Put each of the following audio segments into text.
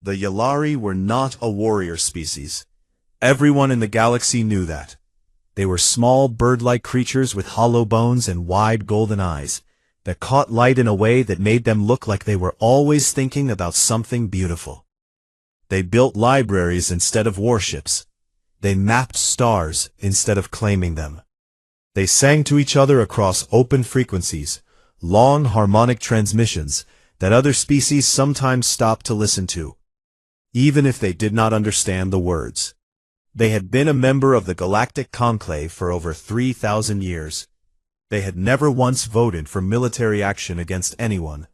The Yalari were not a warrior species. Everyone in the galaxy knew that. They were small bird-like creatures with hollow bones and wide golden eyes that caught light in a way that made them look like they were always thinking about something beautiful. They built libraries instead of warships. They mapped stars instead of claiming them. They sang to each other across open frequencies, long harmonic transmissions that other species sometimes stopped to listen to, even if they did not understand the words. They had been a member of the Galactic Conclave for over 3,000 years. They had never once voted for military action against anyone.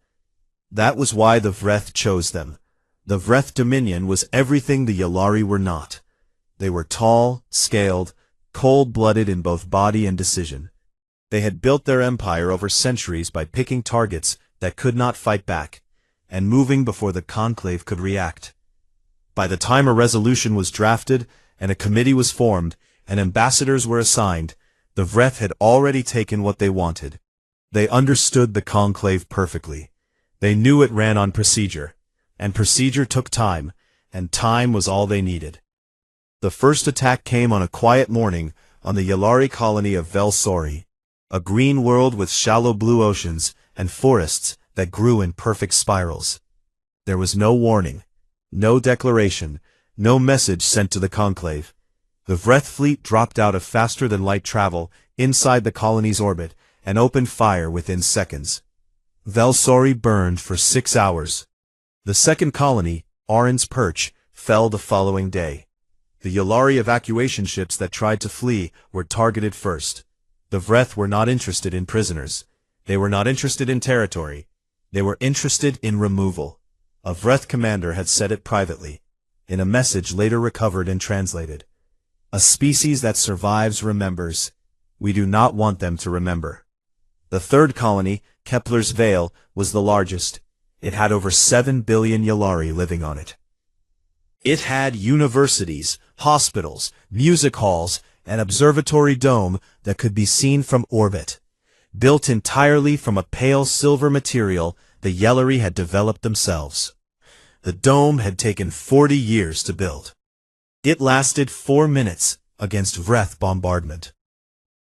That was why the Vreth chose them. The Vreth Dominion was everything the Yalari were not. They were tall, scaled, cold-blooded in both body and decision. They had built their empire over centuries by picking targets that could not fight back, and moving before the Conclave could react. By the time a resolution was drafted, and a committee was formed, and ambassadors were assigned, the Vreth had already taken what they wanted. They understood the Conclave perfectly. They knew it ran on procedure, and procedure took time, and time was all they needed. The first attack came on a quiet morning on the Yalari colony of Velsori, a green world with shallow blue oceans and forests that grew in perfect spirals. There was no warning, no declaration, no message sent to the Conclave. The Vreth fleet dropped out of faster-than-light travel inside the colony's orbit and opened fire within seconds. Velsori burned for 6 hours. The second colony, Arin's Perch, fell the following day. The Yalari evacuation ships that tried to flee were targeted first. The Vreth were not interested in prisoners. They were not interested in territory. They were interested in removal. A Vreth commander had said it privately, in a message later recovered and translated. A species that survives remembers. We do not want them to remember. The third colony, Kepler's Vale, was the largest. It had over 7 billion Yalari living on it. It had universities, hospitals, music halls, an observatory dome that could be seen from orbit. Built entirely from a pale silver material the Yalari had developed themselves. The dome had taken 40 years to build. It lasted 4 minutes against Vreth bombardment.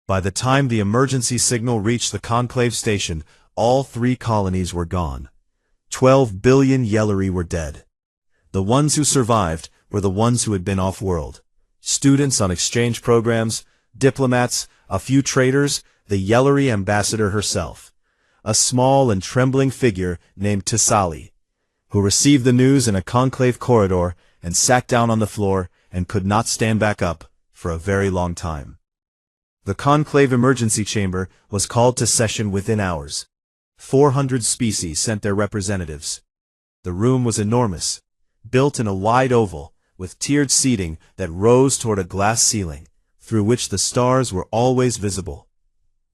By the time the emergency signal reached the Conclave station, all 3 colonies were gone. 12 billion Yalari were dead. The ones who survived were the ones who had been off-world. Students on exchange programs, diplomats, a few traders, the Yalari ambassador herself. A small and trembling figure named Tisali, who received the news in a conclave corridor and sat down on the floor and could not stand back up for a very long time. The conclave emergency chamber was called to session within hours. 400 species sent their representatives. The room was enormous, built in a wide oval, with tiered seating that rose toward a glass ceiling, through which the stars were always visible.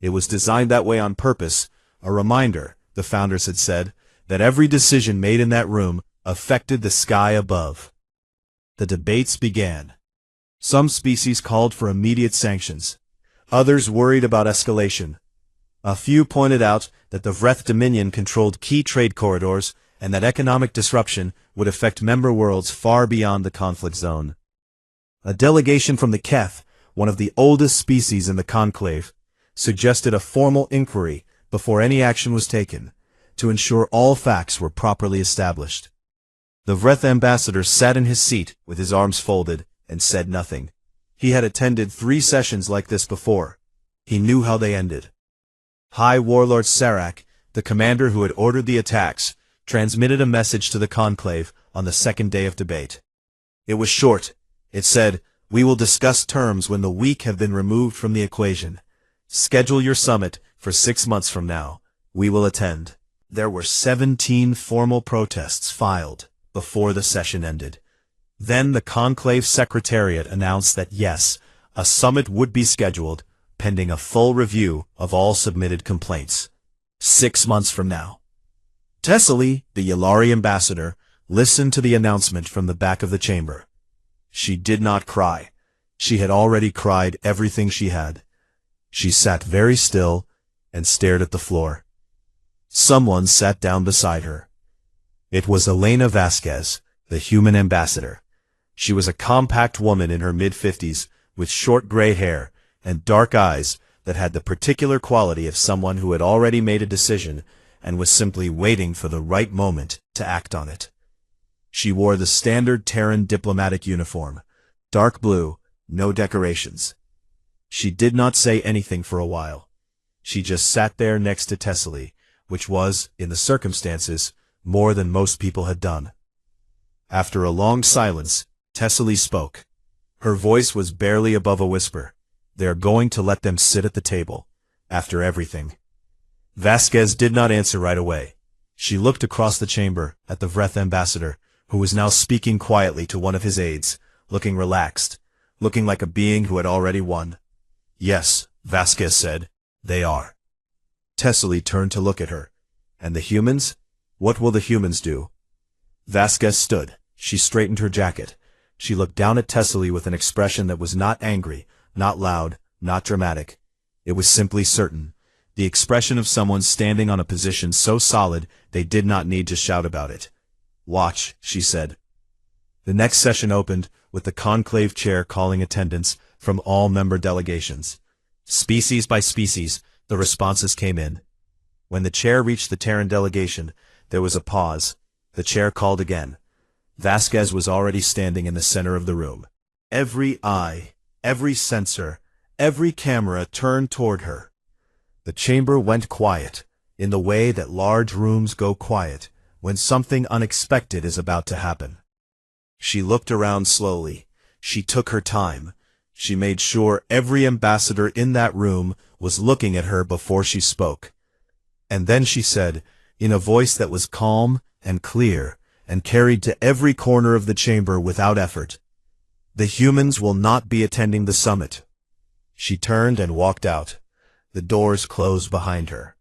It was designed that way on purpose, a reminder, the founders had said, that every decision made in that room affected the sky above. The debates began. Some species called for immediate sanctions. Others worried about escalation. A few pointed out that the Vreth Dominion controlled key trade corridors and that economic disruption would affect member worlds far beyond the conflict zone. A delegation from the Keth, one of the oldest species in the conclave, suggested a formal inquiry before any action was taken, to ensure all facts were properly established. The Vreth ambassador sat in his seat with his arms folded and said nothing. He had attended 3 sessions like this before. He knew how they ended. High Warlord Sarak, the commander who had ordered the attacks, transmitted a message to the conclave on the second day of debate. It was short. It said, "We will discuss terms when the weak have been removed from the equation. Schedule your summit for 6 months from now. We will attend." There were 17 formal protests filed before the session ended. Then the conclave secretariat announced that yes, a summit would be scheduled, pending a full review of all submitted complaints. 6 months from now. Tessali, the Yalari ambassador, listened to the announcement from the back of the chamber. She did not cry. She had already cried everything she had. She sat very still and stared at the floor. Someone sat down beside her. It was Elena Vasquez, The human ambassador. She was a compact woman in her mid-50s, with short gray hair and dark eyes that had the particular quality of someone who had already made a decision and was simply waiting for the right moment to act on it. She wore the standard Terran diplomatic uniform, dark blue, no decorations. She did not say anything for a while. She just sat there next to Tessely, which was, in the circumstances, more than most people had done. After a long silence, Tessely spoke. Her voice was barely above a whisper. "They are going to let them sit at the table, after everything." Vasquez did not answer right away. She looked across the chamber at the Vreth ambassador, who was now speaking quietly to one of his aides, looking relaxed, looking like a being who had already won. "Yes," Vasquez said, "they are." Tessely turned to look at her. "And the humans? What will the humans do?" Vasquez stood. She straightened her jacket. She looked down at Tessely with an expression that was not angry, not loud, not dramatic. It was simply certain. The expression of someone standing on a position so solid they did not need to shout about it. "Watch," she said. The next session opened, with the conclave chair calling attendance from all member delegations. Species by species, the responses came in. When the chair reached the Terran delegation, there was a pause. The chair called again. Vasquez was already standing in the center of the room. Every eye, every sensor, every camera turned toward her. The chamber went quiet, in the way that large rooms go quiet when something unexpected is about to happen. She looked around slowly. She took her time. She made sure every ambassador in that room was looking at her before she spoke. And then she said, in a voice that was calm and clear, and carried to every corner of the chamber without effort, "The humans will not be attending the summit." She turned and walked out. The doors closed behind her.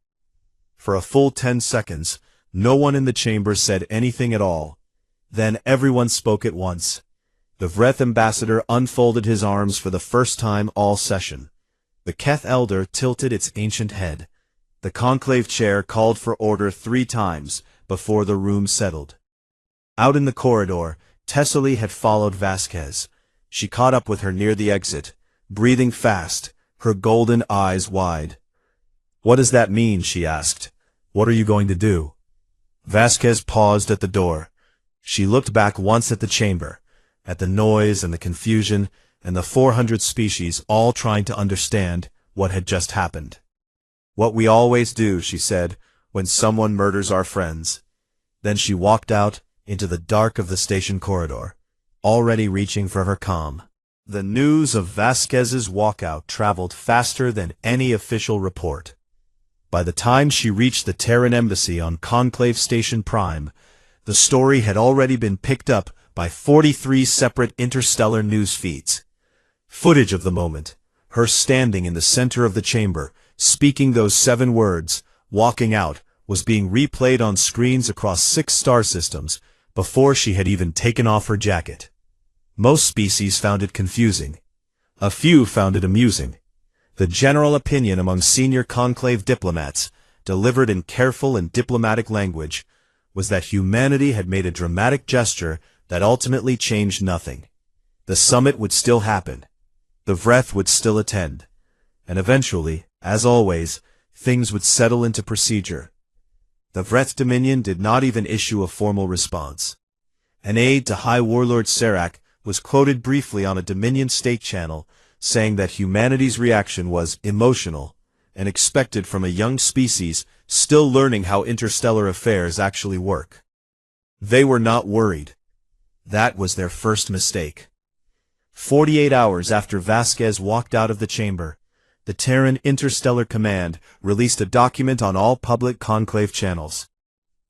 For a full 10 seconds, no one in the chamber said anything at all. Then everyone spoke at once. The Vreth ambassador unfolded his arms for the first time all session. The Keth elder tilted its ancient head. The conclave chair called for order 3 times before the room settled. Out in the corridor, Tessely had followed Vasquez. She caught up with her near the exit, breathing fast, her golden eyes wide. "What does that mean?" she asked. "What are you going to do?" Vasquez paused at the door. She looked back once at the chamber, at the noise and the confusion, and the 400 species all trying to understand what had just happened. "What we always do," she said, "when someone murders our friends." Then she walked out into the dark of the station corridor, already reaching for her comm. The news of Vasquez's walkout traveled faster than any official report. By the time she reached the Terran embassy on Conclave Station Prime, the story had already been picked up by 43 separate interstellar news feeds. Footage of the moment, her standing in the center of the chamber, speaking those 7 words, walking out, was being replayed on screens across 6 star systems before she had even taken off her jacket. Most species found it confusing. A few found it amusing. The general opinion among senior conclave diplomats, delivered in careful and diplomatic language, was that humanity had made a dramatic gesture that ultimately changed nothing. The summit would still happen. The Vreth would still attend. And eventually, as always, things would settle into procedure. The Vreth Dominion did not even issue a formal response. An aide to High Warlord Serac was quoted briefly on a Dominion state channel, saying that humanity's reaction was emotional and expected from a young species still learning how interstellar affairs actually work. They were not worried. That was their first mistake. 48 hours after Vasquez walked out of the chamber, the Terran Interstellar Command released a document on all public conclave channels.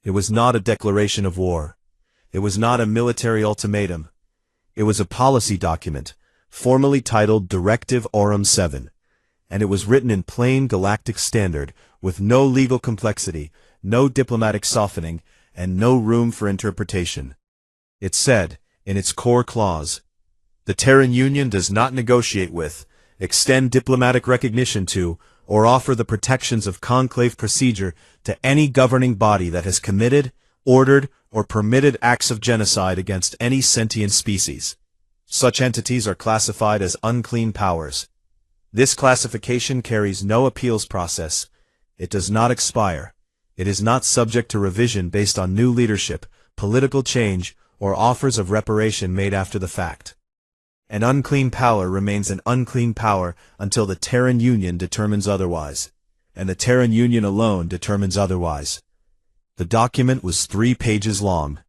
It was not a declaration of war. It was not a military ultimatum. It was a policy document, formally titled Directive Aurum 7, and it was written in plain galactic standard, with no legal complexity, no diplomatic softening, and no room for interpretation. It said, in its core clause, "The Terran Union does not negotiate with, extend diplomatic recognition to, or offer the protections of conclave procedure to any governing body that has committed, ordered, or permitted acts of genocide against any sentient species. Such entities are classified as unclean powers. This classification carries no appeals process. It does not expire. It is not subject to revision based on new leadership, political change, or offers of reparation made after the fact. An unclean power remains an unclean power until the Terran Union determines otherwise, and the Terran Union alone determines otherwise. The document was 3 pages long.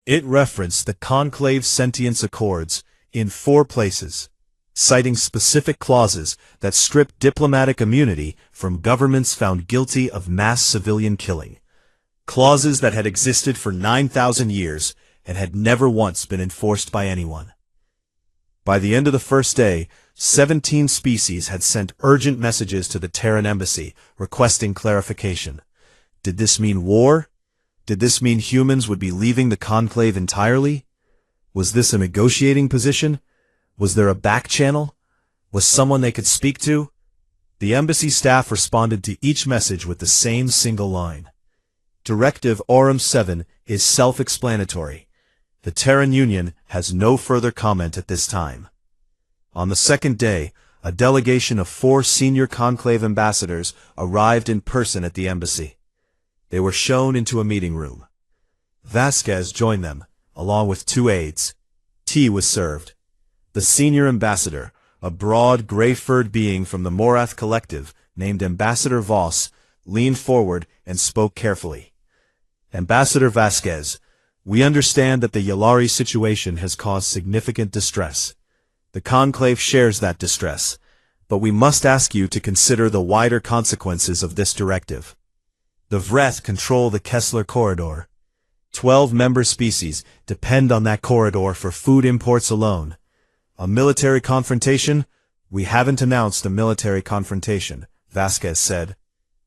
It referenced the Conclave's Sentience Accords in 4 places, citing specific clauses that stripped diplomatic immunity from governments found guilty of mass civilian killing. Clauses that had existed for 9,000 years and had never once been enforced by anyone. By the end of the first day, 17 species had sent urgent messages to the Terran embassy requesting clarification. Did this mean war? Did this mean humans would be leaving the Conclave entirely? Was this a negotiating position? Was there a back channel? Was someone they could speak to? The embassy staff responded to each message with the same single line. Directive Aurum 7 is self-explanatory. The Terran Union has no further comment at this time. On the second day, a delegation of 4 senior Conclave ambassadors arrived in person at the embassy. They were shown into a meeting room. Vasquez joined them, along with 2 aides. Tea was served. The senior ambassador, a broad, gray-furred being from the Morath Collective, named Ambassador Voss, leaned forward and spoke carefully. Ambassador Vasquez, we understand that the Yalari situation has caused significant distress. The Conclave shares that distress, but we must ask you to consider the wider consequences of this directive. The Vreth control the Kessler Corridor. 12 member species depend on that corridor for food imports alone. A military confrontation? We haven't announced a military confrontation, Vasquez said.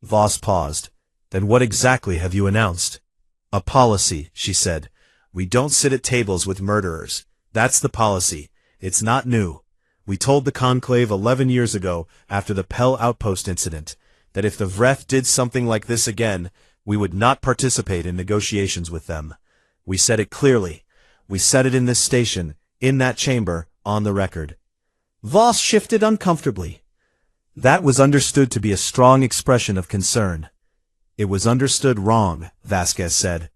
Voss paused. Then what exactly have you announced? A policy, she said. We don't sit at tables with murderers. That's the policy. It's not new. We told the Conclave 11 years ago, after the Pell Outpost incident, that if the Vreth did something like this again, we would not participate in negotiations with them. We said it clearly. We said it in this station, in that chamber, on the record. Voss shifted uncomfortably. That was understood to be a strong expression of concern. It was understood wrong, Vasquez said.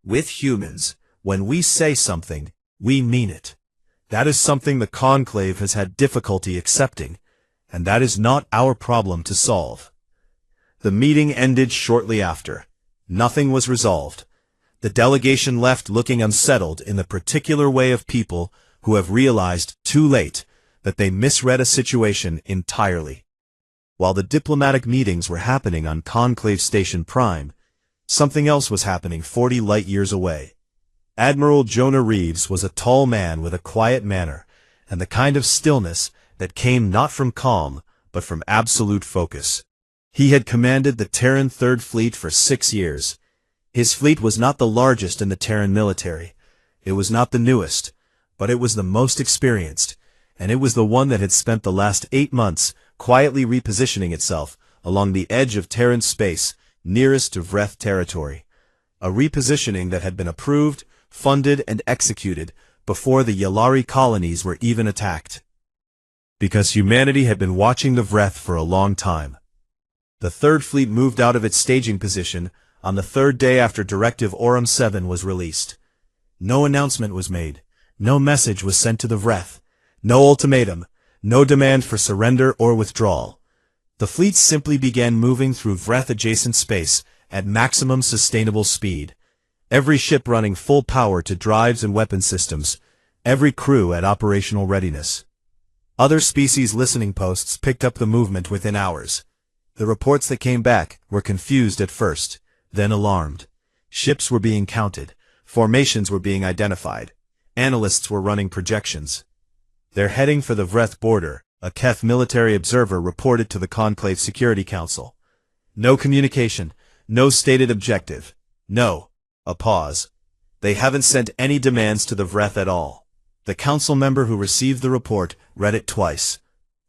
With humans, when we say something, we mean it. That is something the Conclave has had difficulty accepting, and that is not our problem to solve. The meeting ended shortly after. Nothing was resolved. The delegation left looking unsettled in the particular way of people who have realized, too late, that they misread a situation entirely. While the diplomatic meetings were happening on Conclave Station Prime, something else was happening 40 light-years away. Admiral Jonah Reeves was a tall man with a quiet manner, and the kind of stillness that came not from calm, but from absolute focus. He had commanded the Terran Third Fleet for 6 years. His fleet was not the largest in the Terran military. It was not the newest, but it was the most experienced, and it was the one that had spent the last 8 months quietly repositioning itself along the edge of Terran space nearest to Vreth territory. A repositioning that had been approved, funded, and executed before the Yalari colonies were even attacked. Because humanity had been watching the Vreth for a long time. The Third Fleet moved out of its staging position on the 3rd day after Directive Aurum 7 was released. No announcement was made. No message was sent to the Vreth. No ultimatum. No demand for surrender or withdrawal. The fleet simply began moving through Vreth-adjacent space at maximum sustainable speed. Every ship running full power to drives and weapon systems. Every crew at operational readiness. Other species listening posts picked up the movement within hours. The reports that came back were confused at first, then alarmed. Ships were being counted. Formations were being identified. Analysts were running projections. They're heading for the Vreth border, a Keth military observer reported to the Conclave Security Council. No communication, no stated objective. No. A pause. They haven't sent any demands to the Vreth at all. The council member who received the report read it twice.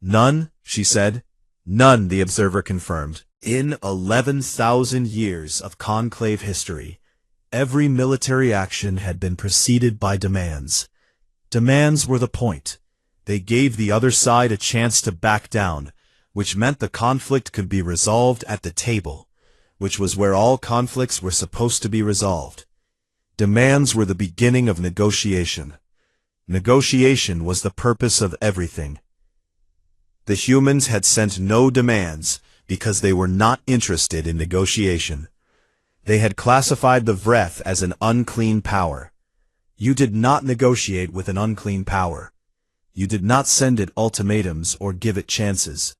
None, she said. None, the observer confirmed. In 11,000 years of Conclave history, Every military action had been preceded by demands. Demands were the point. They gave the other side a chance to back down, which meant the conflict could be resolved at the table, which was where all conflicts were supposed to be resolved. Demands were the beginning of negotiation. Negotiation was the purpose of everything. The humans had sent no demands because they were not interested in negotiation. They had classified the Vreth as an unclean power. You did not negotiate with an unclean power. You did not send it ultimatums or give it chances.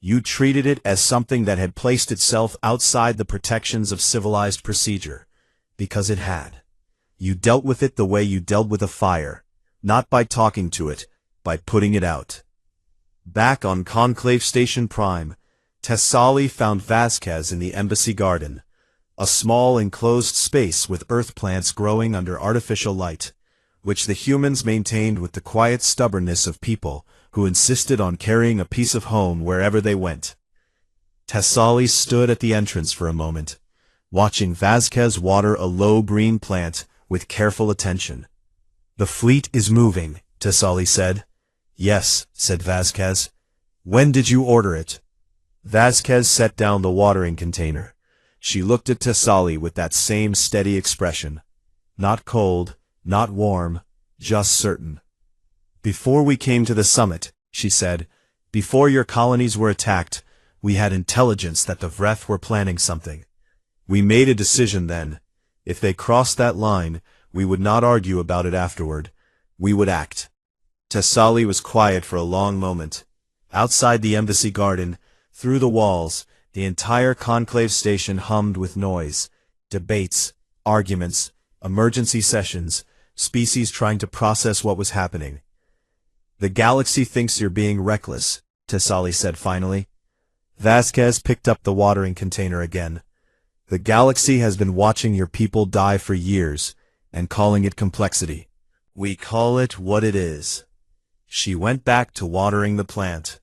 You treated it as something that had placed itself outside the protections of civilized procedure, because it had. You dealt with it the way you dealt with a fire, not by talking to it, by putting it out. Back on Conclave Station Prime, Thessaly found Vasquez in the embassy garden, a small enclosed space with earth plants growing under artificial light, which the humans maintained with the quiet stubbornness of people who insisted on carrying a piece of home wherever they went. Thessaly stood at the entrance for a moment, watching Vasquez water a low green plant with careful attention. "The fleet is moving," Thessaly said. "Yes," said Vasquez. "When did you order it?" Vasquez set down the watering container. She looked at Thessaly with that same steady expression. Not cold, not warm, just certain. "Before we came to the summit," she said, "before your colonies were attacked, we had intelligence that the Vreth were planning something. We made a decision then. If they crossed that line, we would not argue about it afterward. We would act." Thessaly was quiet for a long moment. Outside the embassy garden, through the walls, the entire conclave station hummed with noise. Debates, arguments, emergency sessions, species trying to process what was happening. "The galaxy thinks you're being reckless," Thessaly said finally. Vasquez picked up the watering container again. "The galaxy has been watching your people die for years, and calling it complexity. We call it what it is." She went back to watering the plant.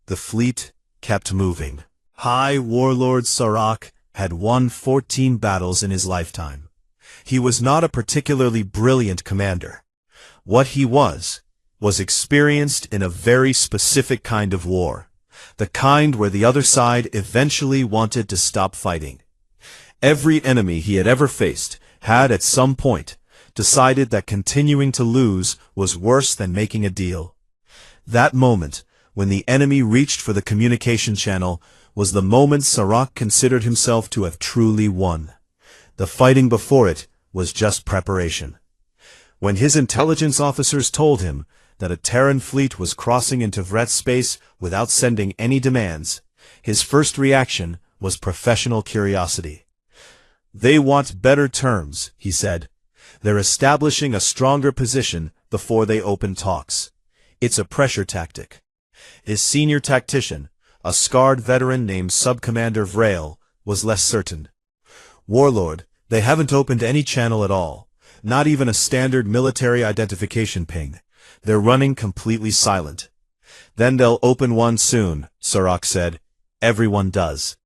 The fleet kept moving. High Warlord Sirach had won 14 battles in his lifetime. He was not a particularly brilliant commander. What he was experienced in a very specific kind of war, the kind where the other side eventually wanted to stop fighting. Every enemy he had ever faced had at some point decided that continuing to lose was worse than making a deal. That moment, when the enemy reached for the communication channel, was the moment Sirach considered himself to have truly won. The fighting before it was just preparation. When his intelligence officers told him that a Terran fleet was crossing into Vreth space without sending any demands, his first reaction was professional curiosity. "They want better terms," he said. "They're establishing a stronger position before they open talks. It's a pressure tactic." His senior tactician, a scarred veteran named Subcommander Vrail, was less certain. "Warlord, they haven't opened any channel at all, not even a standard military identification ping. They're running completely silent." "Then they'll open one soon," Sirach said. "Everyone does."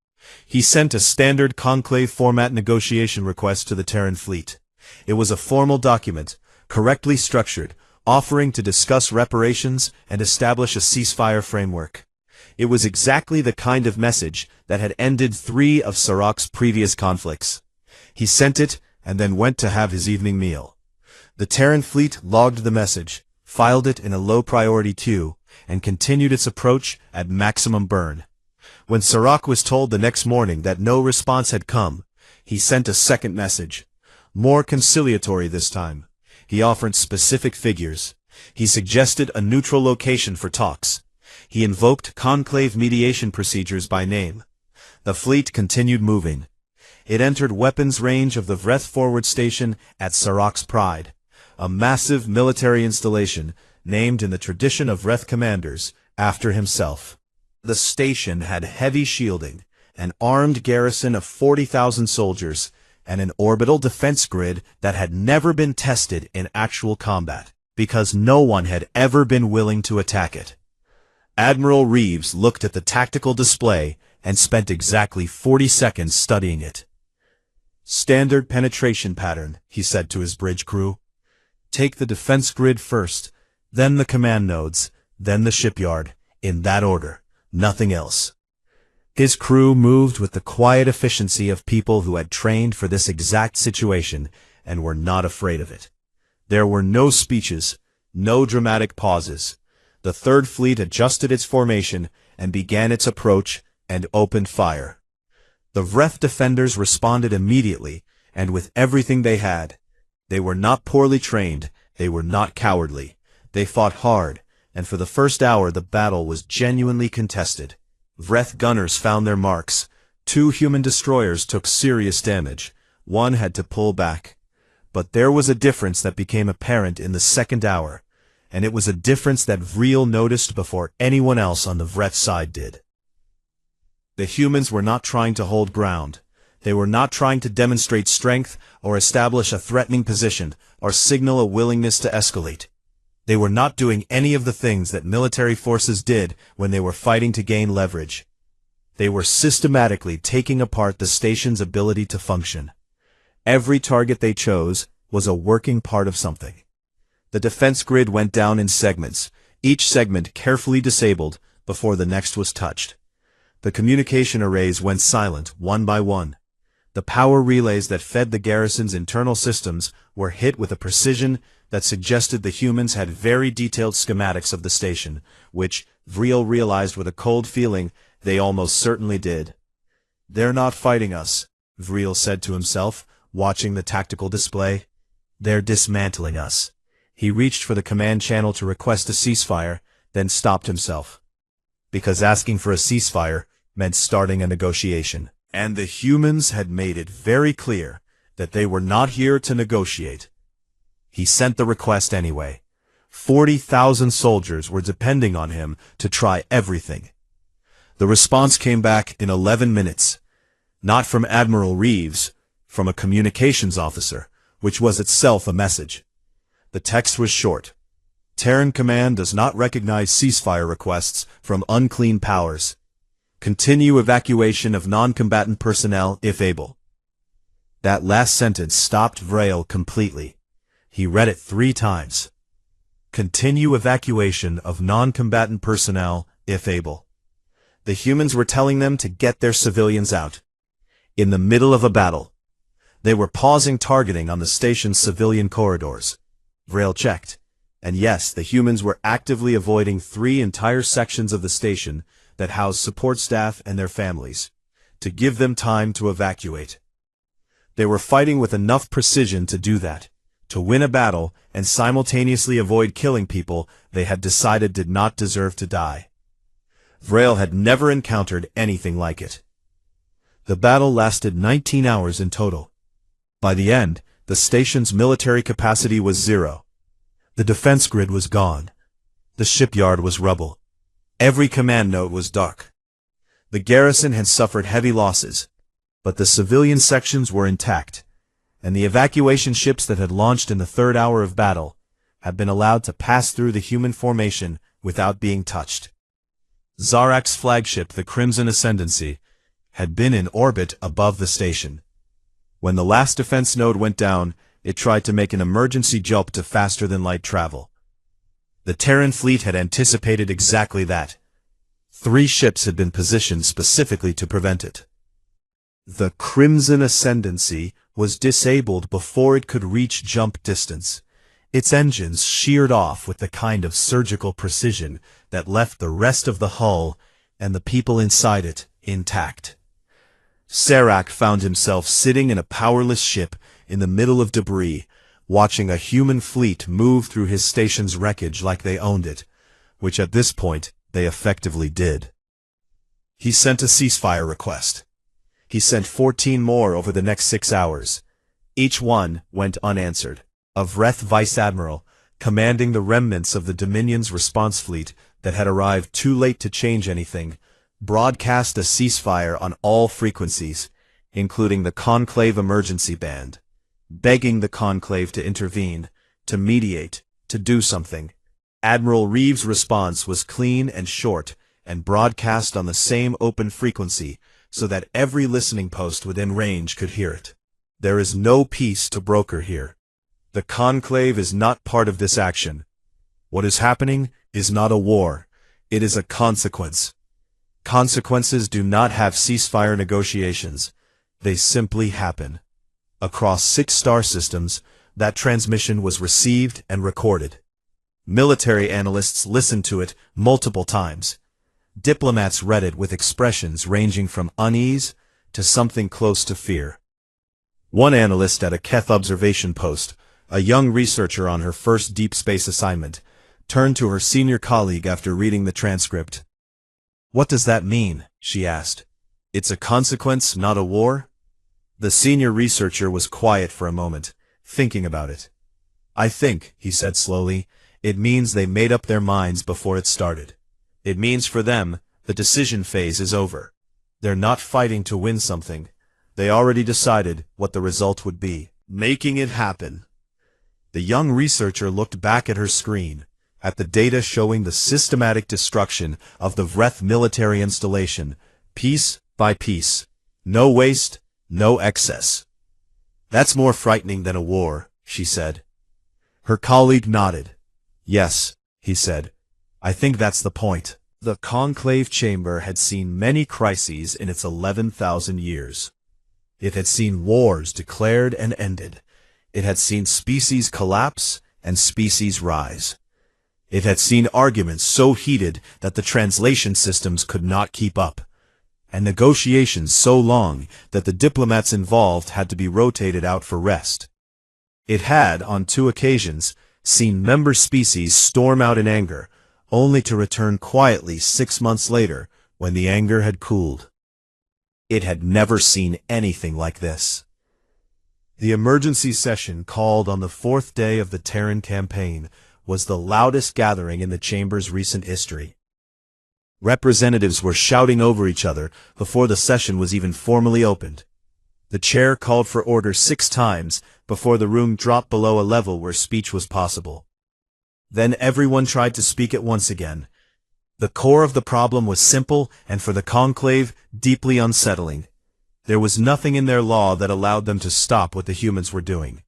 He sent a standard conclave format negotiation request to the Terran fleet. It was a formal document, correctly structured, offering to discuss reparations and establish a ceasefire framework. It was exactly the kind of message that had ended 3 of Sirach's previous conflicts. He sent it and then went to have his evening meal. The Terran fleet logged the message, filed it in a low-priority queue, and continued its approach at maximum burn. When Sirach was told the next morning that no response had come, he sent a second message, more conciliatory this time. He offered specific figures. He suggested a neutral location for talks. He invoked conclave mediation procedures by name. The fleet continued moving. It entered weapons range of the Vreth forward station at Sirach's Pride, a massive military installation named in the tradition of Vreth commanders after himself. The station had heavy shielding, an armed garrison of 40,000 soldiers, and an orbital defense grid that had never been tested in actual combat, because no one had ever been willing to attack it. Admiral Reeves looked at the tactical display and spent exactly 40 seconds studying it. Standard penetration pattern, he said to his bridge crew. Take the defense grid first, then the command nodes, then the shipyard, in that order, nothing else. His crew moved with the quiet efficiency of people who had trained for this exact situation and were not afraid of it. There were no speeches, no dramatic pauses. The Third Fleet adjusted its formation and began its approach and opened fire. The Vreth defenders responded immediately and with everything they had. They were not poorly trained, they were not cowardly. They fought hard, and for the first hour the battle was genuinely contested. Vreth gunners found their marks. 2 human destroyers took serious damage. 1 had to pull back. But there was a difference that became apparent in the second hour, and it was a difference that Vreel noticed before anyone else on the Vreth side did. The humans were not trying to hold ground. They were not trying to demonstrate strength or establish a threatening position or signal a willingness to escalate. They were not doing any of the things that military forces did when they were fighting to gain leverage. They were systematically taking apart the station's ability to function. Every target they chose was a working part of something. The defense grid went down in segments, each segment carefully disabled before the next was touched. The communication arrays went silent one by one. The power relays that fed the garrison's internal systems were hit with a precision that suggested the humans had very detailed schematics of the station, which, Vreel realized with a cold feeling, they almost certainly did. They're not fighting us, Vreel said to himself, watching the tactical display. They're dismantling us. He reached for the command channel to request a ceasefire, then stopped himself. Because asking for a ceasefire meant starting a negotiation. And the humans had made it very clear that they were not here to negotiate. He sent the request anyway. 40,000 soldiers were depending on him to try everything. The response came back in 11 minutes. Not from Admiral Reeves, from a communications officer, which was itself a message. The text was short. Terran Command does not recognize ceasefire requests from unclean powers. Continue evacuation of non-combatant personnel if able. That last sentence stopped Vreel completely. He read it 3 times. Continue evacuation of non-combatant personnel if able. The humans were telling them to get their civilians out. In the middle of a battle. They were pausing targeting on the station's civilian corridors. Vreel checked. And yes, the humans were actively avoiding 3 entire sections of the station that housed support staff and their families, to give them time to evacuate. They were fighting with enough precision to do that, to win a battle and simultaneously avoid killing people they had decided did not deserve to die. Vreel had never encountered anything like it. The battle lasted 19 hours in total. By the end, the station's military capacity was 0. The defense grid was gone. The shipyard was rubble. Every command node was dark. The garrison had suffered heavy losses, but the civilian sections were intact, and the evacuation ships that had launched in the 3rd hour of battle had been allowed to pass through the human formation without being touched. Zarak's flagship, the Crimson Ascendancy, had been in orbit above the station. When the last defense node went down, it tried to make an emergency jump to faster-than-light travel. The Terran fleet had anticipated exactly that. 3 ships had been positioned specifically to prevent it. The Crimson Ascendancy was disabled before it could reach jump distance. Its engines sheared off with the kind of surgical precision that left the rest of the hull and the people inside it intact. Serac found himself sitting in a powerless ship in the middle of debris, watching a human fleet move through his station's wreckage like they owned it, which at this point they effectively did. He sent a ceasefire request. He sent 14 more over the next 6 hours. Each one went unanswered. A Vreth Vice Admiral, commanding the remnants of the Dominion's response fleet that had arrived too late to change anything, broadcast a ceasefire on all frequencies, including the Conclave emergency band, begging the Conclave to intervene, to mediate, to do something. Admiral Reeves' response was clean and short and broadcast on the same open frequency so that every listening post within range could hear it. There is no peace to broker here. The conclave is not part of this action. What is happening is not a war. It is a consequence. Consequences do not have ceasefire negotiations. They simply happen. Across 6 star systems, that transmission was received and recorded. Military analysts listened to it multiple times. Diplomats read it with expressions ranging from unease to something close to fear. One analyst at a Keth observation post, a young researcher on her first deep space assignment, turned to her senior colleague after reading the transcript. "What does that mean?" she asked. "It's a consequence, not a war?" The senior researcher was quiet for a moment, thinking about it. "I think," he said slowly, "it means they made up their minds before it started. It means for them, the decision phase is over. They're not fighting to win something. They already decided what the result would be, making it happen." The young researcher looked back at her screen, at the data showing the systematic destruction of the Vreth military installation, piece by piece. No waste, no excess. "That's more frightening than a war," she said. Her colleague nodded. "Yes," he said. "I think that's the point." The conclave chamber had seen many crises in its 11,000 years. It had seen wars declared and ended. It had seen species collapse and species rise. It had seen arguments so heated that the translation systems could not keep up, and negotiations so long that the diplomats involved had to be rotated out for rest. It had, on 2 occasions, seen member species storm out in anger, only to return quietly 6 months later when the anger had cooled. It had never seen anything like this. The emergency session called on the 4th day of the Terran campaign was the loudest gathering in the chamber's recent history. Representatives were shouting over each other before the session was even formally opened. The chair called for order 6 times before the room dropped below a level where speech was possible. Then everyone tried to speak at once again. The core of the problem was simple and for the conclave, deeply unsettling. There was nothing in their law that allowed them to stop what the humans were doing.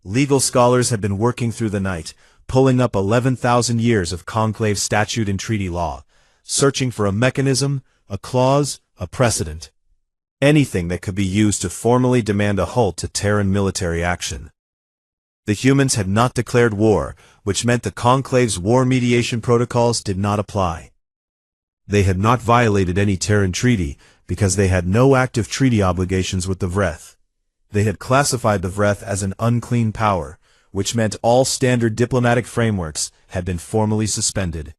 Legal scholars had been working through the night, pulling up 11,000 years of conclave statute and treaty law, searching for a mechanism, a clause, a precedent. Anything that could be used to formally demand a halt to Terran military action. The humans had not declared war, which meant the conclave's war mediation protocols did not apply. They had not violated any Terran treaty because they had no active treaty obligations with the Vreth. They had classified the Vreth as an unclean power, which meant all standard diplomatic frameworks had been formally suspended.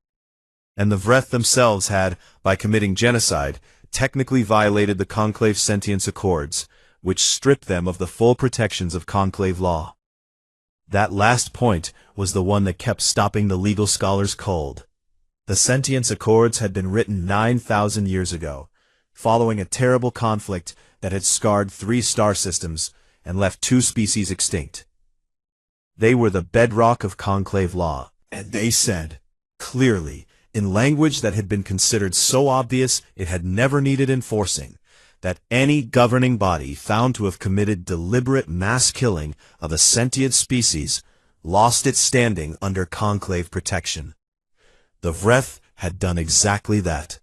And the Vreth themselves had, by committing genocide, technically violated the Conclave Sentience Accords, which stripped them of the full protections of Conclave law. That last point was the one that kept stopping the legal scholars cold. The Sentience Accords had been written 9,000 years ago, following a terrible conflict that had scarred 3 star systems and left 2 species extinct. They were the bedrock of conclave law, and they said, clearly, in language that had been considered so obvious it had never needed enforcing, that any governing body found to have committed deliberate mass killing of a sentient species lost its standing under conclave protection. The Vreth had done exactly that.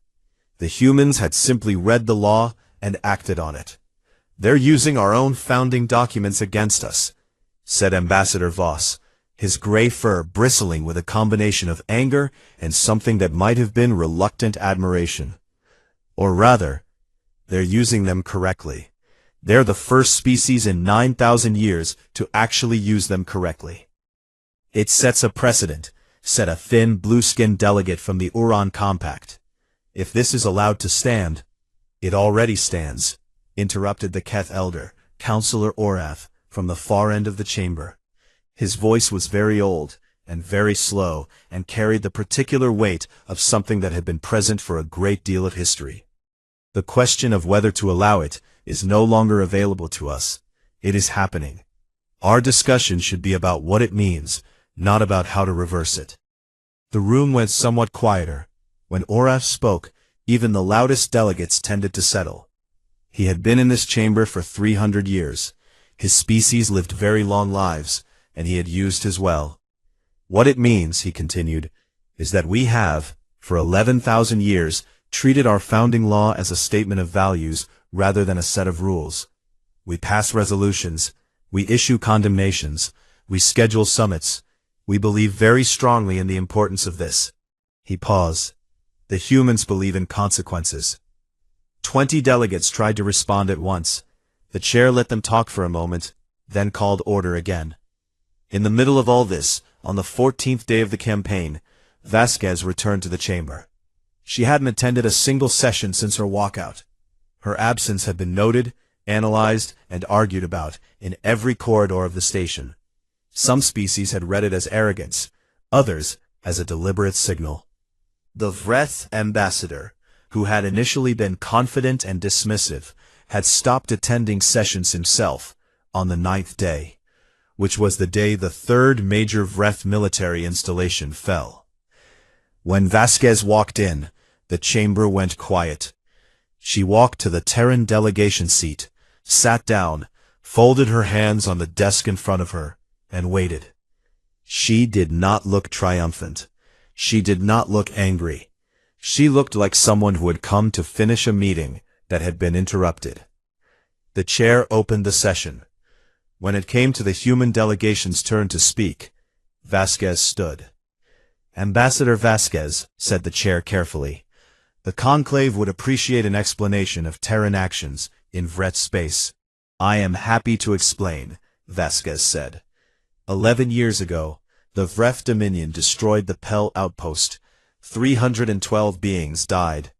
The humans had simply read the law and acted on it. "They're using our own founding documents against us," said Ambassador Voss, his gray fur bristling with a combination of anger and something that might have been reluctant admiration. Or rather, they're using them correctly. They're the first species in 9,000 years to actually use them correctly. "It sets a precedent," said a thin, blue-skinned delegate from the Uran Compact. "If this is allowed to stand—" "It already stands," interrupted the Keth elder, Counselor Orath, from the far end of the chamber. His voice was very old, and very slow, and carried the particular weight of something that had been present for a great deal of history. "The question of whether to allow it is no longer available to us. It is happening. Our discussion should be about what it means, not about how to reverse it." The room went somewhat quieter. When Orath spoke, even the loudest delegates tended to settle. He had been in this chamber for 300 years. His species lived very long lives, and he had used his well. What it means, he continued, is that we have, for 11,000 years, treated our founding law as a statement of values rather than a set of rules. We pass resolutions, we issue condemnations, we schedule summits. We believe very strongly in the importance of this. He paused. The humans believe in consequences. 20 delegates tried to respond at once. The chair let them talk for a moment, then called order again. In the middle of all this, on the 14th day of the campaign, Vasquez returned to the chamber. She hadn't attended a single session since her walkout. Her absence had been noted, analyzed, and argued about in every corridor of the station. Some species had read it as arrogance, others as a deliberate signal. The Vreth ambassador, who had initially been confident and dismissive, had stopped attending sessions himself on the 9th day, which was the day the third major Vreth military installation fell. When Vasquez walked in, the chamber went quiet. She walked to the Terran delegation seat, sat down, folded her hands on the desk in front of her, and waited. She did not look triumphant. She did not look angry. She looked like someone who had come to finish a meeting that had been interrupted. The chair opened the session. When it came to the human delegation's turn to speak, Vasquez stood. Ambassador Vasquez, said the chair carefully, the conclave would appreciate an explanation of Terran actions in Vret space. I am happy to explain, Vasquez said. 11 years ago, the Vreth Dominion destroyed the Pell outpost. 312 beings died.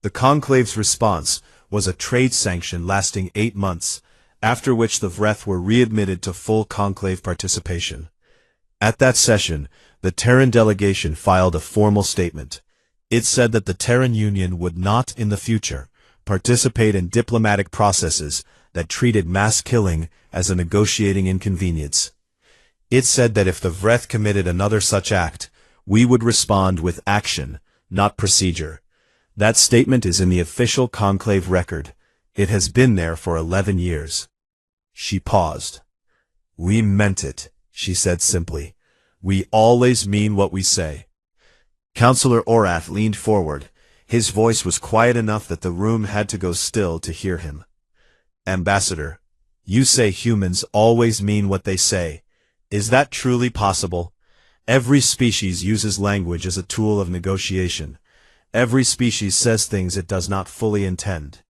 The conclave's response was a trade sanction lasting 8 months, after which the Vreth were readmitted to full conclave participation. At that session, the Terran delegation filed a formal statement. It said that the Terran Union would not, in the future, participate in diplomatic processes that treated mass killing as a negotiating inconvenience. It said that if the Vreth committed another such act, we would respond with action, not procedure. That statement is in the official conclave record. It has been there for 11 years. She paused. We meant it, she said simply. We always mean what we say. Councillor Orath leaned forward. His voice was quiet enough that the room had to go still to hear him. Ambassador, you say humans always mean what they say. Is that truly possible? Every species uses language as a tool of negotiation. Every species says things it does not fully intend.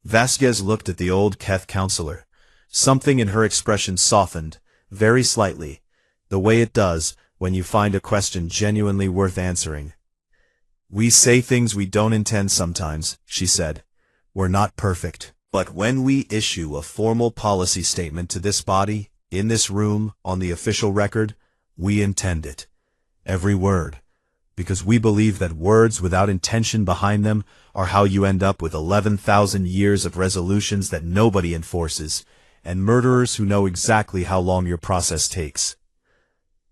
Vasquez looked at the old Keth councillor. Something in her expression softened, very slightly, the way it does when you find a question genuinely worth answering. We say things we don't intend sometimes, she said. We're not perfect. But when we issue a formal policy statement to this body, in this room, on the official record, we intend it. Every word. Because we believe that words without intention behind them are how you end up with 11,000 years of resolutions that nobody enforces, and murderers who know exactly how long your process takes.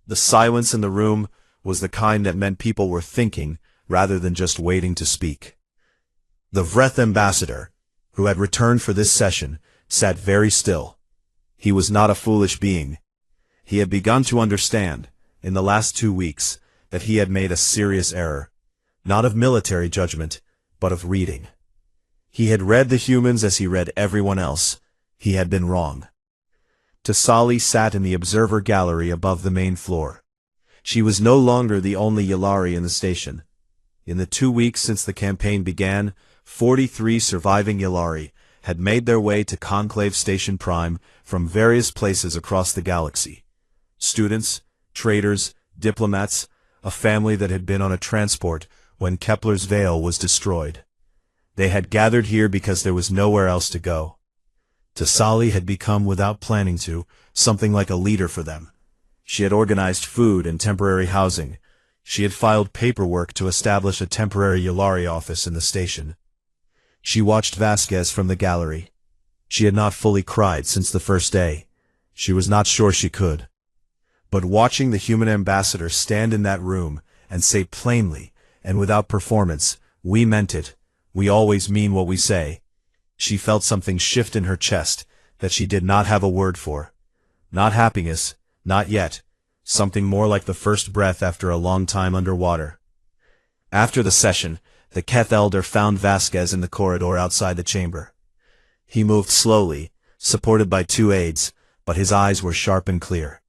The silence in the room was the kind that meant people were thinking rather than just waiting to speak. The Vreth ambassador, who had returned for this session, sat very still. He was not a foolish being. He had begun to understand, in the last 2 weeks, that he had made a serious error, not of military judgment, but of reading. He had read the humans as he read everyone else. He had been wrong. Tasali sat in the observer gallery above the main floor. She was no longer the only Yalari in the station. In the 2 weeks since the campaign began, 43 surviving Yalari had made their way to Conclave Station Prime from various places across the galaxy. Students, traders, diplomats, a family that had been on a transport when Kepler's veil was destroyed. They had gathered here because there was nowhere else to go. Tasali had become, without planning to, something like a leader for them. She had organized food and temporary housing. She had filed paperwork to establish a temporary Yalari office in the station. She watched Vasquez from the gallery. She had not fully cried since the first day. She was not sure she could. But watching the human ambassador stand in that room and say plainly and without performance, "We meant it. We always mean what we say," she felt something shift in her chest, that she did not have a word for. Not happiness, not yet. Something more like the first breath after a long time underwater. After the session, the Keth elder found Vasquez in the corridor outside the chamber. He moved slowly, supported by 2 aides, but his eyes were sharp and clear.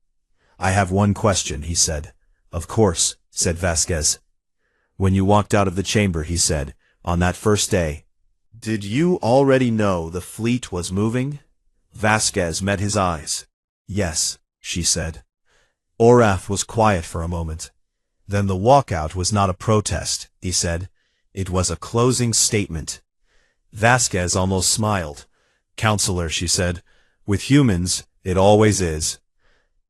"I have one question," he said. "Of course," said Vasquez. "When you walked out of the chamber," he said, "on that first day, did you already know the fleet was moving?" Vasquez met his eyes. "Yes," she said. Orath was quiet for a moment. "Then the walkout was not a protest," he said. "It was a closing statement." Vasquez almost smiled. "Counselor," she said, "with humans, it always is."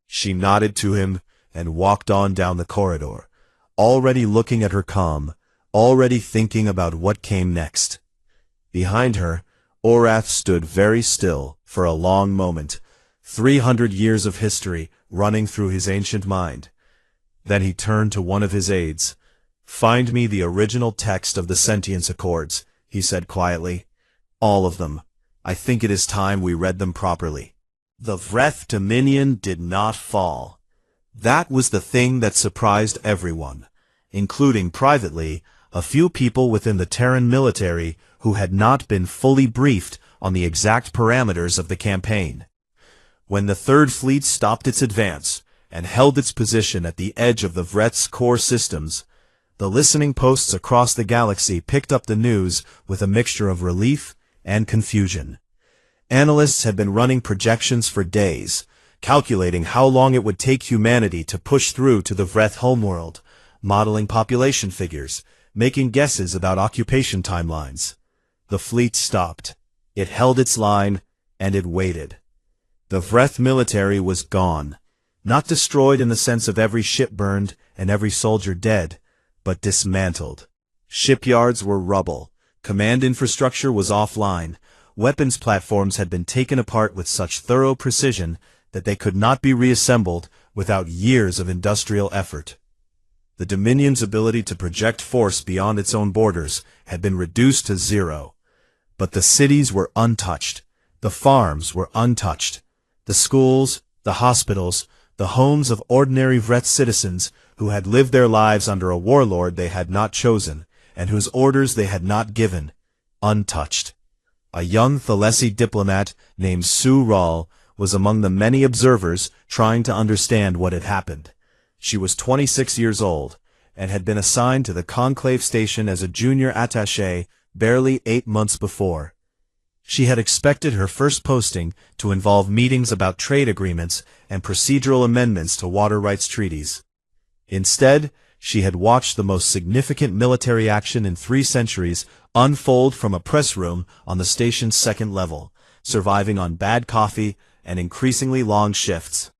She nodded to him and walked on down the corridor, already looking at her calm, already thinking about what came next. Behind her, Orath stood very still for a long moment, 300 years of history running through his ancient mind. Then he turned to one of his aides. "Find me the original text of the Sentience Accords," he said quietly. "All of them. I think it is time we read them properly." The Vreth Dominion did not fall. That was the thing that surprised everyone, including privately a few people within the Terran military who had not been fully briefed on the exact parameters of the campaign. When the Third Fleet stopped its advance and held its position at the edge of the Vreth's core systems, the listening posts across the galaxy picked up the news with a mixture of relief and confusion. Analysts had been running projections for days, calculating how long it would take humanity to push through to the Vreth homeworld, modeling population figures, making guesses about occupation timelines. The fleet stopped. It held its line, and it waited. The Vreth military was gone, not destroyed in the sense of every ship burned and every soldier dead, but dismantled. Shipyards were rubble, command infrastructure was offline, weapons platforms had been taken apart with such thorough precision that they could not be reassembled without years of industrial effort. The Dominion's ability to project force beyond its own borders had been reduced to 0. But the cities were untouched. The farms were untouched. The schools, the hospitals, the homes of ordinary Vreth citizens who had lived their lives under a warlord they had not chosen, and whose orders they had not given, untouched. A young Thalessi diplomat named Sue Rahl was among the many observers trying to understand what had happened. She was 26 years old, and had been assigned to the Conclave Station as a junior attaché barely 8 months before. She had expected her first posting to involve meetings about trade agreements and procedural amendments to water rights treaties. Instead, she had watched the most significant military action in 3 centuries unfold from a press room on the station's 2nd level, surviving on bad coffee and increasingly long shifts.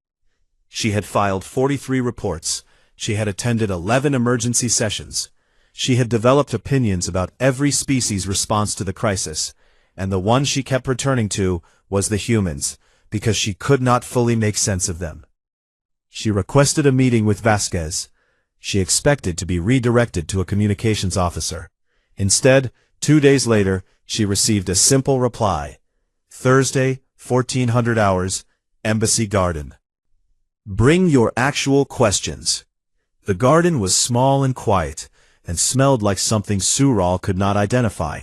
She had filed 43 reports. She had attended 11 emergency sessions. She had developed opinions about every species' response to the crisis, and the one she kept returning to was the humans, because she could not fully make sense of them. She requested a meeting with Vasquez. She expected to be redirected to a communications officer. Instead, 2 days later, she received a simple reply. Thursday, 1400 hours, Embassy Garden. Bring your actual questions. The garden was small and quiet, and smelled like something Sue Rahl could not identify.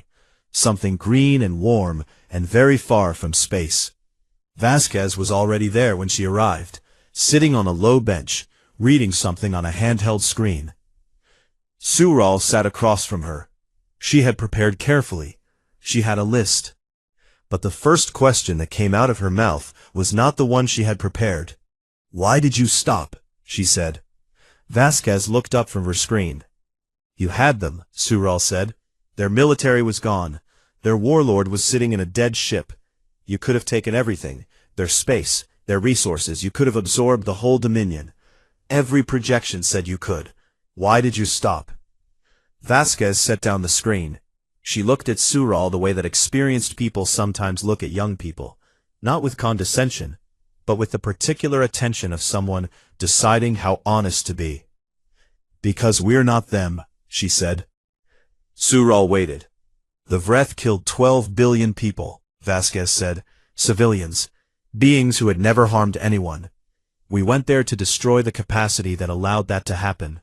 Something green and warm, and very far from space. Vasquez was already there when she arrived, sitting on a low bench, reading something on a handheld screen. Sue Rahl sat across from her. She had prepared carefully. She had a list. But the first question that came out of her mouth was not the one she had prepared. "Why did you stop?" she said. Vasquez looked up from her screen. "You had them," Sue Rahl said. "Their military was gone. Their warlord was sitting in a dead ship. You could have taken everything, their space, their resources. You could have absorbed the whole Dominion. Every projection said you could. Why did you stop?" Vasquez set down the screen. She looked at Sue Rahl the way that experienced people sometimes look at young people, not with condescension, but with the particular attention of someone deciding how honest to be. "Because we're not them," she said. Sue Rahl waited. "The Vreth killed 12 billion people," Vasquez said. Civilians. Beings who had never harmed anyone. We went there to destroy the capacity that allowed that to happen.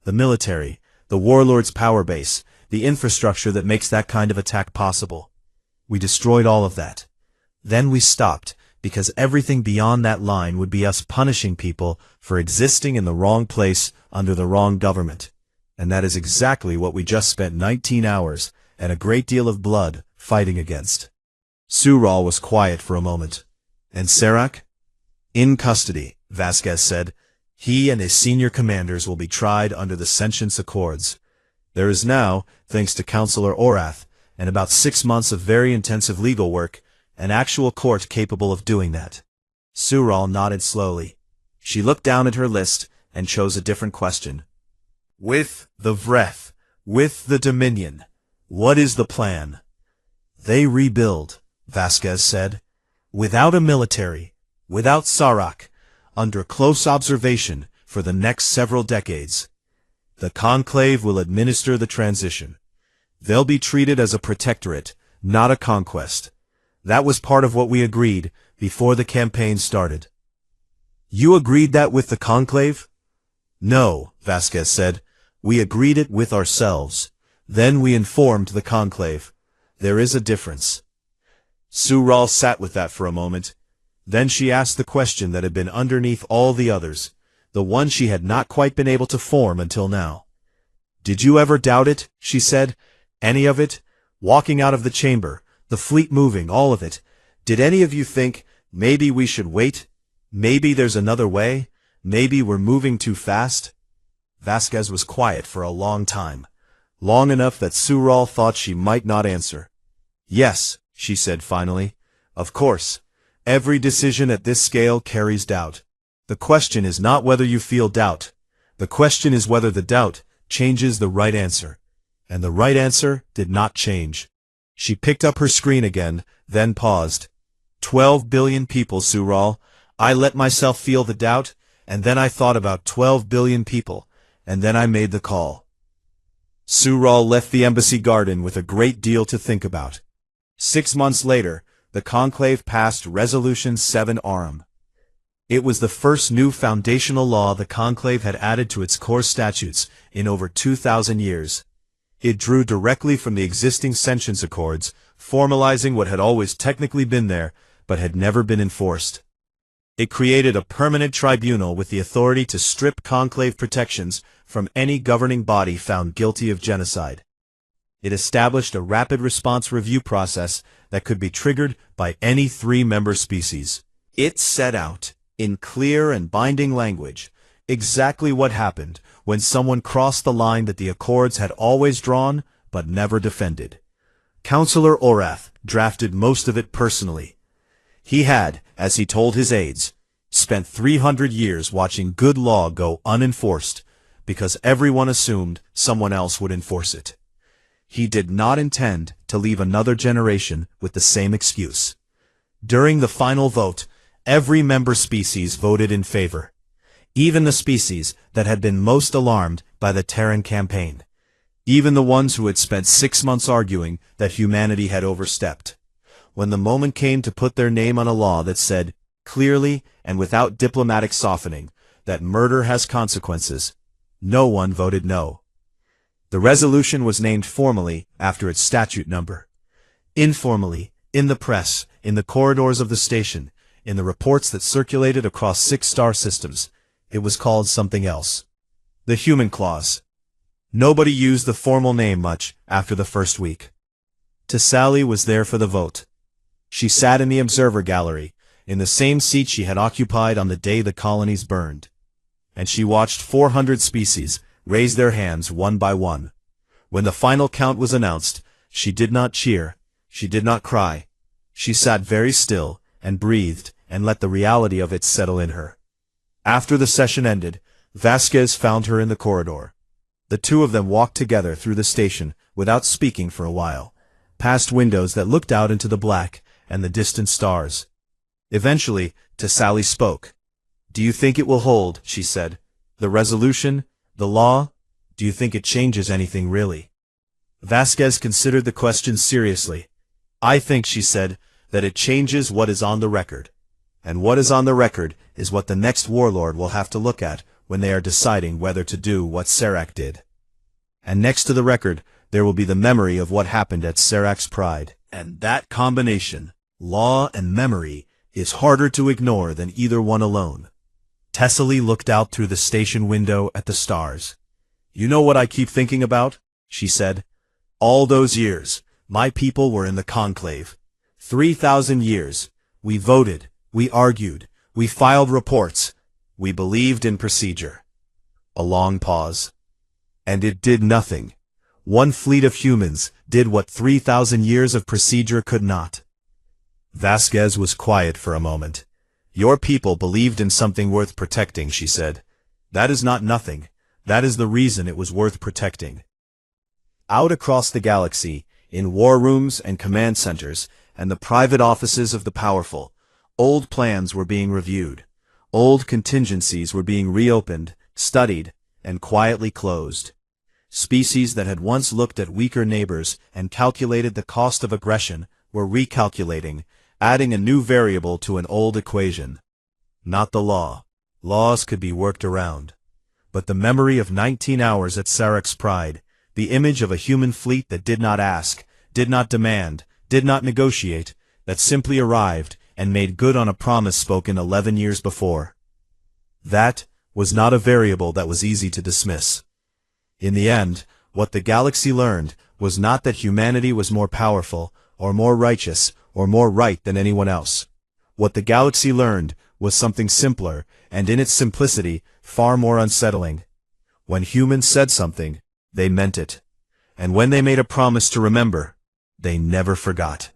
The military, the warlord's power base, the infrastructure that makes that kind of attack possible. We destroyed all of that. Then we stopped, because everything beyond that line would be us punishing people for existing in the wrong place under the wrong government. And that is exactly what we just spent 19 hours and a great deal of blood fighting against. Sural was quiet for a moment. And Serac? In custody, Vasquez said. He and his senior commanders will be tried under the Sentience Accords. There is now, thanks to Counselor Orath, and about 6 months of very intensive legal work, an actual court capable of doing that. Sural nodded slowly. She looked down at her list and chose a different question. With the Vreth, with the Dominion, what is the plan? They rebuild, Vasquez said. Without a military, without Serac, under close observation for the next several decades. The Conclave will administer the transition. They'll be treated as a protectorate, not a conquest. That was part of what we agreed before the campaign started. You agreed that with the Conclave? No, Vasquez said. We agreed it with ourselves. Then we informed the Conclave. There is a difference. Sural sat with that for a moment. Then she asked the question that had been underneath all the others, the one she had not quite been able to form until now. Did you ever doubt it? She said. Any of it? Walking out of the chamber, the fleet moving, all of it. Did any of you think, maybe we should wait? Maybe there's another way? Maybe we're moving too fast? Vasquez was quiet for a long time. Long enough that Sural thought she might not answer. Yes, she said finally. Of course. Every decision at this scale carries doubt. The question is not whether you feel doubt. The question is whether the doubt changes the right answer. And the right answer did not change. She picked up her screen again, then paused. 12 billion people, Sural. I let myself feel the doubt, and then I thought about 12 billion people, and then I made the call. Sural left the embassy garden with a great deal to think about. 6 months later, the Conclave passed Resolution 7 Aurum. It was the first new foundational law the Conclave had added to its core statutes in over 2,000 years. It drew directly from the existing Sentience Accords, formalizing what had always technically been there, but had never been enforced. It created a permanent tribunal with the authority to strip Conclave protections from any governing body found guilty of genocide. It established a rapid response review process that could be triggered by any 3 member species. It set out, in clear and binding language, exactly what happened when someone crossed the line that the Accords had always drawn but never defended. Counselor Orath drafted most of it personally. He had, as he told his aides, spent 300 years watching good law go unenforced because everyone assumed someone else would enforce it. He did not intend to leave another generation with the same excuse. During the final vote, every member species voted in favor. Even the species that had been most alarmed by the Terran campaign. Even the ones who had spent 6 months arguing that humanity had overstepped. When the moment came to put their name on a law that said, clearly and without diplomatic softening, that murder has consequences, no one voted no. The resolution was named formally after its statute number. Informally, in the press, in the corridors of the station, in the reports that circulated across 6 star systems, it was called something else. The Human Clause. Nobody used the formal name much after the first week. Sally was there for the vote. She sat in the observer gallery, in the same seat she had occupied on the day the colonies burned. And she watched 400 species raise their hands one by one. When the final count was announced, she did not cheer, she did not cry. She sat very still and breathed and let the reality of it settle in her. After the session ended, Vasquez found her in the corridor. The two of them walked together through the station without speaking for a while, past windows that looked out into the black and the distant stars. Eventually, Sally spoke. Do you think it will hold, she said. The resolution, the law, do you think it changes anything really? Vasquez considered the question seriously. I think, she said, that it changes what is on the record. And what is on the record is what the next warlord will have to look at when they are deciding whether to do what Serac did. And next to the record, there will be the memory of what happened at Serac's Pride. And that combination, law and memory, is harder to ignore than either one alone. Tessely looked out through the station window at the stars. "You know what I keep thinking about?" she said. "All those years, my people were in the conclave. 3,000 years. We voted, we argued, we filed reports, we believed in procedure." A long pause. "And it did nothing. One fleet of humans did what 3,000 years of procedure could not." Vasquez was quiet for a moment. "Your people believed in something worth protecting," she said. "That is not nothing. That is the reason it was worth protecting." Out across the galaxy, in war rooms and command centers, and the private offices of the powerful, old plans were being reviewed. Old contingencies were being reopened, studied, and quietly closed. Species that had once looked at weaker neighbors and calculated the cost of aggression were recalculating, adding a new variable to an old equation. Not the law. Laws could be worked around. But the memory of 19 hours at Serac's Pride, the image of a human fleet that did not ask, did not demand, did not negotiate, that simply arrived and made good on a promise spoken 11 years before. That was not a variable that was easy to dismiss. In the end, what the galaxy learned was not that humanity was more powerful, or more righteous, or more right than anyone else. What the galaxy learned was something simpler, and in its simplicity, far more unsettling. When humans said something, they meant it. And when they made a promise to remember, they never forgot.